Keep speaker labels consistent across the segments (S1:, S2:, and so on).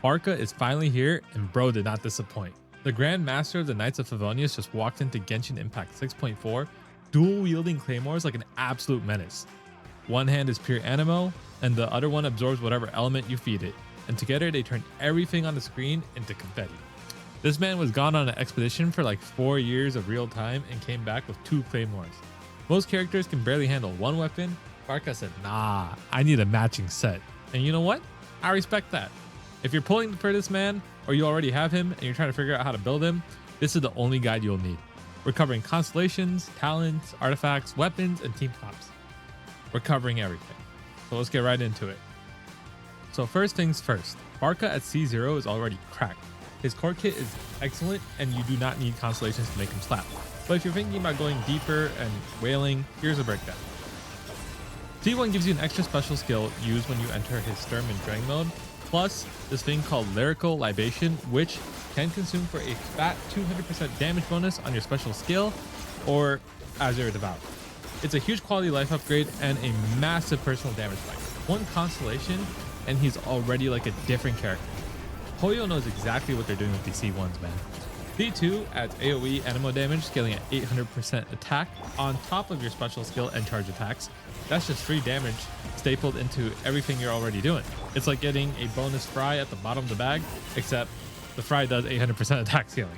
S1: Varka is finally here, and bro did not disappoint. The Grand Master of the Knights of Favonius just walked into Genshin Impact 6.4, dual-wielding claymores like an absolute menace. One hand is pure Anemo, and the other one absorbs whatever element you feed it, and together they turn everything on the screen into confetti. This man was gone on an expedition for like 4 years of real time and came back with 2 claymores. Most characters can barely handle one weapon. Varka said, nah, I need a matching set. And you know what? I respect that. If you're pulling for this man, or you already have him and you're trying to figure out how to build him, this is the only guide you'll need. We're covering constellations, talents, artifacts, weapons, and team props. We're covering everything. So let's get right into it. So first things first, Varka at C0 is already cracked. His core kit is excellent and you do not need constellations to make him slap. But if you're thinking about going deeper and whaling, here's a breakdown. C1 gives you an extra special skill used when you enter his Sturm and Drang mode, plus this thing called Lyrical Libation, which can consume for a fat 200% damage bonus on your special skill or as you're devoured. It's a huge quality life upgrade and a massive personal damage spike. One constellation and he's already like a different character. Hoyo knows exactly what they're doing with these C1s, man. C2 adds AoE Anemo damage, scaling at 800% attack on top of your special skill and charge attacks. That's just free damage stapled into everything you're already doing. It's like getting a bonus fry at the bottom of the bag, except the fry does 800% attack scaling.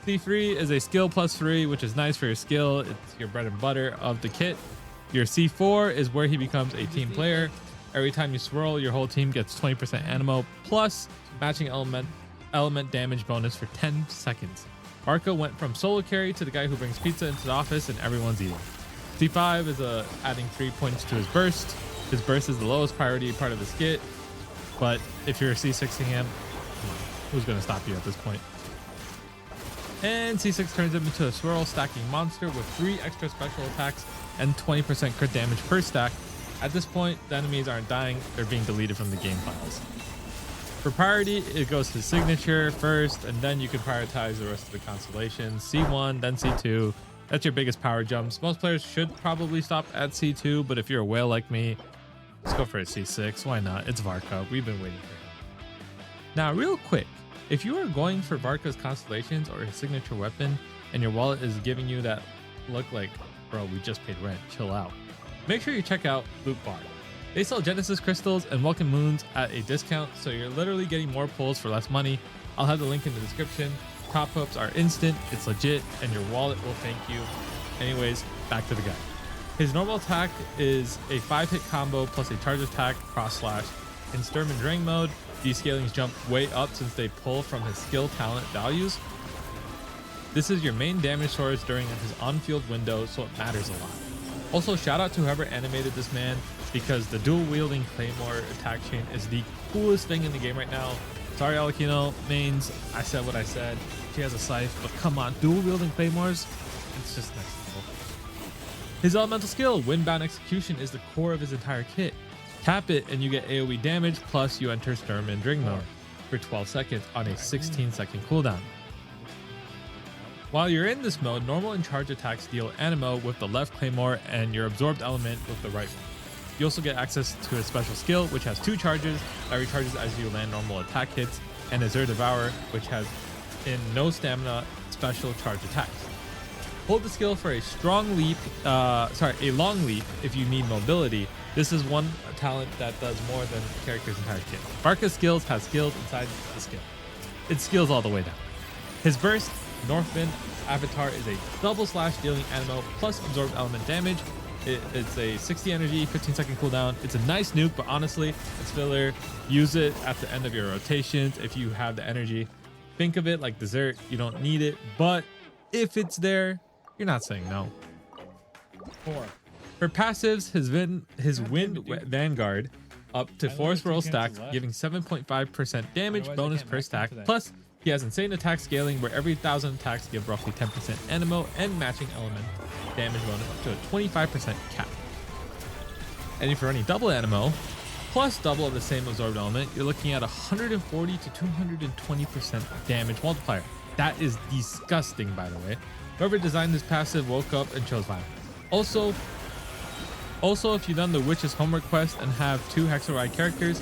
S1: C3 is a skill plus 3, which is nice for your skill. It's your bread and butter of the kit. Your C4 is where he becomes a team player. Every time you swirl, your whole team gets 20% Anemo plus matching element damage bonus for 10 seconds. Varka went from solo carry to the guy who brings pizza into the office and everyone's eating. C5 is adding 3 points to his burst. His burst is the lowest priority part of his kit, but if you're C6ing him, who's going to stop you at this point? And C6 turns him into a swirl stacking monster with 3 extra special attacks and 20% crit damage per stack. At this point, the enemies aren't dying, they're being deleted from the game files. For priority, it goes to signature first, and then you can prioritize the rest of the constellations. C1, then C2. That's your biggest power jumps. Most players should probably stop at C2, but if you're a whale like me, let's go for a C6. Why not? It's Varka. We've been waiting for him. Now, real quick, if you are going for Varka's constellations or his signature weapon, and your wallet is giving you that look like, bro, we just paid rent, chill out, make sure you check out LootBar. They sell Genesis crystals and Welcome Moons at a discount, so you're literally getting more pulls for less money. I'll have the link in the description. Top ups are instant, it's legit, and your wallet will thank you. Anyways, back to the guy. His normal attack is a 5-hit combo plus a charge attack cross slash. In Sturm and Drang mode, these scalings jump way up since they pull from his skill talent values. This is your main damage source during his on-field window, so it matters a lot. Also, shout out to whoever animated this man, because the dual-wielding claymore attack chain is the coolest thing in the game right now. Sorry, Alakino mains, I said what I said. She has a scythe, but come on, dual-wielding claymores, it's just next level. His elemental skill, Windbound Execution, is the core of his entire kit. Tap it and you get AoE damage, plus you enter Sturm and Drang mode for 12 seconds on a 16-second cooldown. While you're in this mode, normal and charge attacks deal Anemo with the left claymore and your absorbed element with the right one. You also get access to a special skill, which has 2 charges that recharges as you land normal attack hits, and Azure Devour, which has in no stamina special charge attacks. Hold the skill for a strong leap, a long leap if you need mobility. This is one talent that does more than the character's entire kit. Varka's skills has skills inside the skill. It skills all the way down. His burst, Northwind avatar, is a double slash dealing Anemo plus absorbed element damage. It's a 60 energy, 15-second cooldown. It's a nice nuke, but honestly, it's filler. Use it at the end of your rotations if you have the energy. Think of it like dessert. You don't need it, but if it's there, you're not saying no. 4. For passives, his Wind Vanguard up to 4 swirl stacks, giving 7.5% damage bonus per stack. Plus, he has insane attack scaling where every 1,000 attacks give roughly 10% Anemo and matching element damage bonus up to a 25% cap. And if you're running double Anemo plus double of the same absorbed element, you're looking at 140 to 220% damage multiplier. That is disgusting, by the way. Whoever designed this passive woke up and chose violence. Also, if you've done the Witch's homework quest and have 2 Hexerei characters,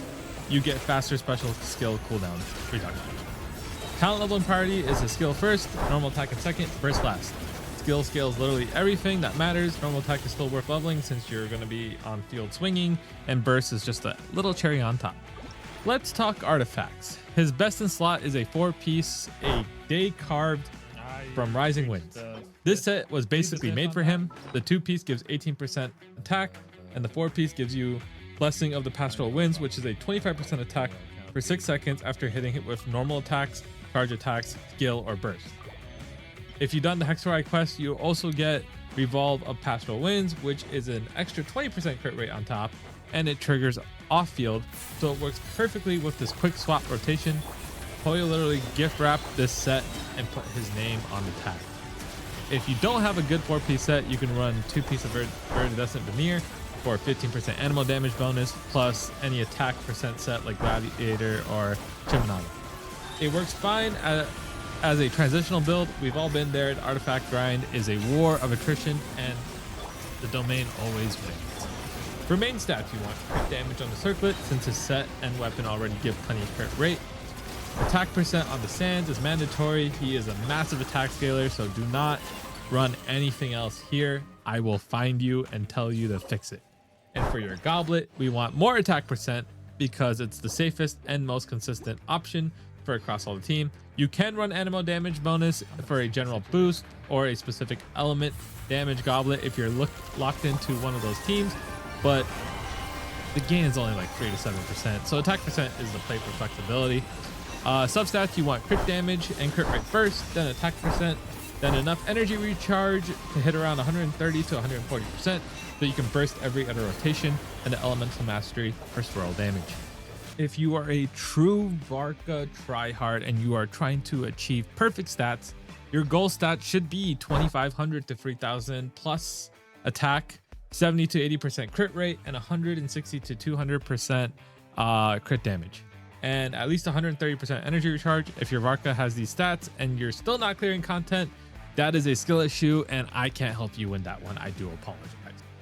S1: you get faster special skill cooldown reduction. Talent leveling priority is a skill first, normal attack in second, burst last. Skill scales literally everything that matters. Normal attack is still worth leveling since you're going to be on field swinging, and burst is just a little cherry on top. Let's talk artifacts. His best in slot is a 4-piece, a day carved from Rising Winds. This set was basically made for him. The 2-piece gives 18% attack, and the 4-piece gives you Blessing of the Pastoral Winds, which is a 25% attack for 6 seconds after hitting it with normal attacks, charge attacks, skill, or burst. If you've done the Hexerei quest, you also get Revolve of Pastoral Winds, which is an extra 20% crit rate on top, and it triggers off field, so it works perfectly with this quick swap rotation. Toyo literally gift wrapped this set and put his name on the tag. If you don't have a good 4-piece set, you can run 2-piece of Iridescent Veneer for 15% animal damage bonus, plus any attack percent set like Gladiator or Chimanata. It works fine as a transitional build. We've all been there. The artifact grind is a war of attrition, and the domain always wins. For main stats, you want crit damage on the circlet, since his set and weapon already give plenty of crit rate. Attack percent on the sands is mandatory. He is a massive attack scaler, so do not run anything else here. I will find you and tell you to fix it. And for your goblet, we want more attack percent because it's the safest and most consistent option for across all the team. You can run Anemo damage bonus for a general boost or a specific element damage goblet if you're locked into one of those teams, but the gain is only like 3 to 7%. So attack percent is the play for flexibility. Substats, you want crit damage and crit rate first, then attack percent, then enough energy recharge to hit around 130 to 140%, so you can burst every other rotation, and the elemental mastery for swirl damage. If you are a true Varka tryhard and you are trying to achieve perfect stats, your goal stat should be 2500 to 3000 plus attack, 70 to 80% crit rate, and 160 to 200% crit damage, and at least 130% energy recharge. If your Varka has these stats and you're still not clearing content, that is a skill issue, and I can't help you win that one. I do apologize.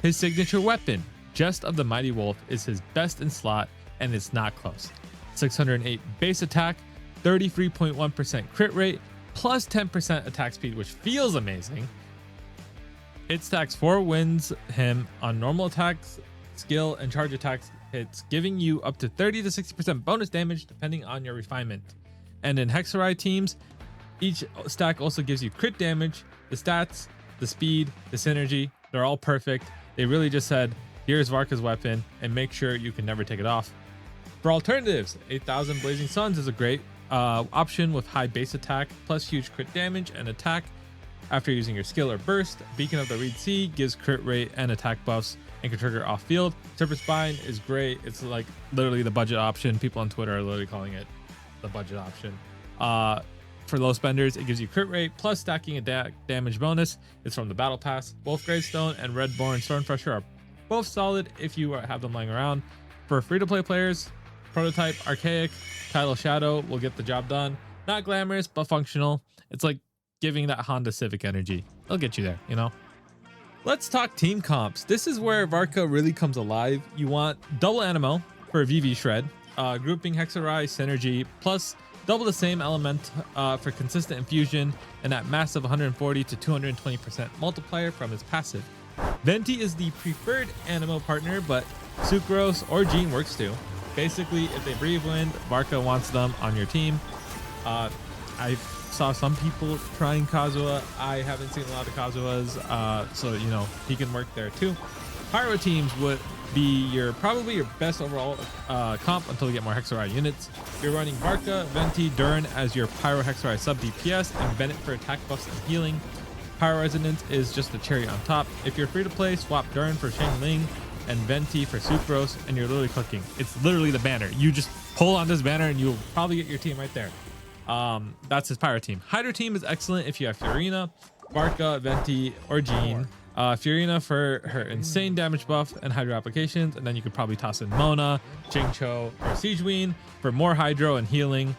S1: His signature weapon, Jest of the Mighty Wolf, is his best in slot, and it's not close. 608 base attack, 33.1% crit rate, plus 10% attack speed, which feels amazing. It stacks 4 wins him on normal attacks, skill, and charge attacks hits, giving you up to 30 to 60% bonus damage depending on your refinement. And in Hexerei teams, each stack also gives you crit damage. The stats, the speed, the synergy, they're all perfect. They really just said, here's Varka's weapon, and make sure you can never take it off. For alternatives, 8000 Blazing Suns is a great option with high base attack plus huge crit damage and attack after using your skill or burst. Beacon of the Reed Sea gives crit rate and attack buffs and can trigger off field. Serpent Spine is great. It's like literally the budget option. People on Twitter are literally calling it the budget option. For low spenders, it gives you crit rate plus stacking a damage bonus. It's from the battle pass. Both Gravestone and Redborn Stormfresher are both solid if you have them lying around. For free-to-play players, Prototype, Archaic, Title Shadow will get the job done. Not glamorous, but functional. It's like giving that Honda Civic energy. It'll get you there, you know? Let's talk team comps. This is where Varka really comes alive. You want double Anemo for VV Shred, grouping Hexerei Synergy, plus double the same element for consistent infusion, and that massive 140 to 220% multiplier from his passive. Venti is the preferred Anemo partner, but Sucrose or Jean works too. Basically, if they breathe wind, Varka wants them on your team. I saw some people trying Kazuha. I haven't seen a lot of Kazuhas, so you know he can work there too. Pyro teams would be probably your best overall comp until you get more Hexerei units. You're running Varka, Venti, Durin as your Pyro Hexerei sub DPS, and Bennett for attack buffs and healing. Pyro Resonance is just the cherry on top. If you're free to play, swap Durin for Shang Ling and Venti for Sucrose, and you're literally cooking. It's literally the banner. You just pull on this banner and you'll probably get your team right there. That's his Pyro team. Hydra team is excellent if you have Fiorina, Varka, Venti, or Jean. Fiorina for her insane damage buff and Hydro applications, and then you could probably toss in Mona, Jingcho, or Siegewein for more Hydro and healing.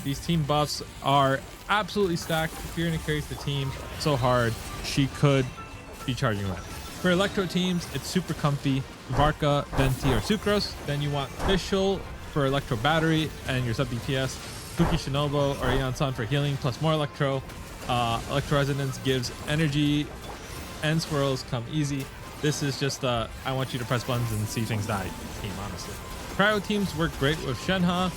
S1: These team buffs are absolutely stacked. Fiorina carries the team so hard, she could be charging red. For Electro teams, it's super comfy. Varka, Venti, or Sucrose. Then you want Fischl for Electro Battery and your sub DPS, Kuki Shinobu or Aeon Sun for healing plus more Electro. Electro Resonance gives energy and swirls come easy. This is just I want you to press buttons and see things die team, honestly. Cryo teams work great with Shenhe.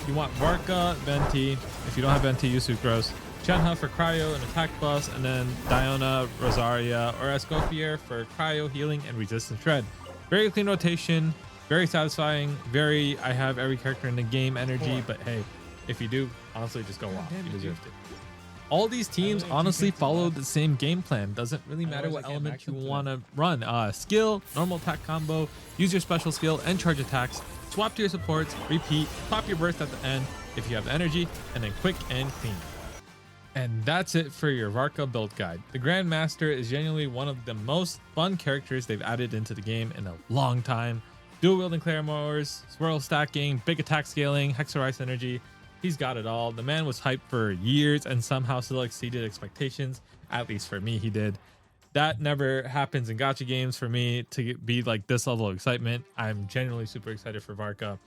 S1: You want Varka, Venti. If you don't have Venti, use Sucrose. Shenhe for cryo and attack buffs, and then Diona, Rosaria, or Escoffier for cryo, healing, and resistance shred. Very clean rotation, very satisfying, very I have every character in the game energy, but hey, if you do, honestly, just go off. You deserved it. All these teams honestly follow the same game plan. Doesn't really matter what element you want to run. Skill, normal attack combo, use your special skill and charge attacks, swap to your supports, repeat, pop your burst at the end if you have energy, and then quick and clean. And that's it for your Varka build guide. The Grandmaster is genuinely one of the most fun characters they've added into the game in a long time. Dual wielding claymores, swirl stacking, big attack scaling, Hexerei synergy. He's got it all. The man was hyped for years and somehow still exceeded expectations. At least for me, he did. That never happens in gacha games for me to be like this level of excitement. I'm genuinely super excited for Varka.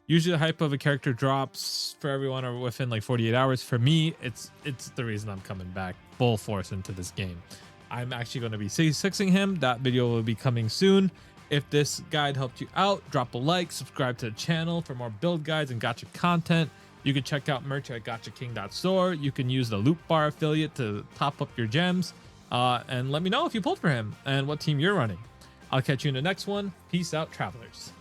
S1: Usually the hype of a character drops for everyone or within like 48 hours. For me, it's the reason I'm coming back full force into this game. I'm actually going to be C6ing him. That video will be coming soon. If this guide helped you out, drop a like, subscribe to the channel for more build guides and gacha content. You can check out merch at gachaking.store. You can use the LootBar affiliate to top up your gems. And let me know if you pulled for him and what team you're running. I'll catch you in the next one. Peace out, travelers.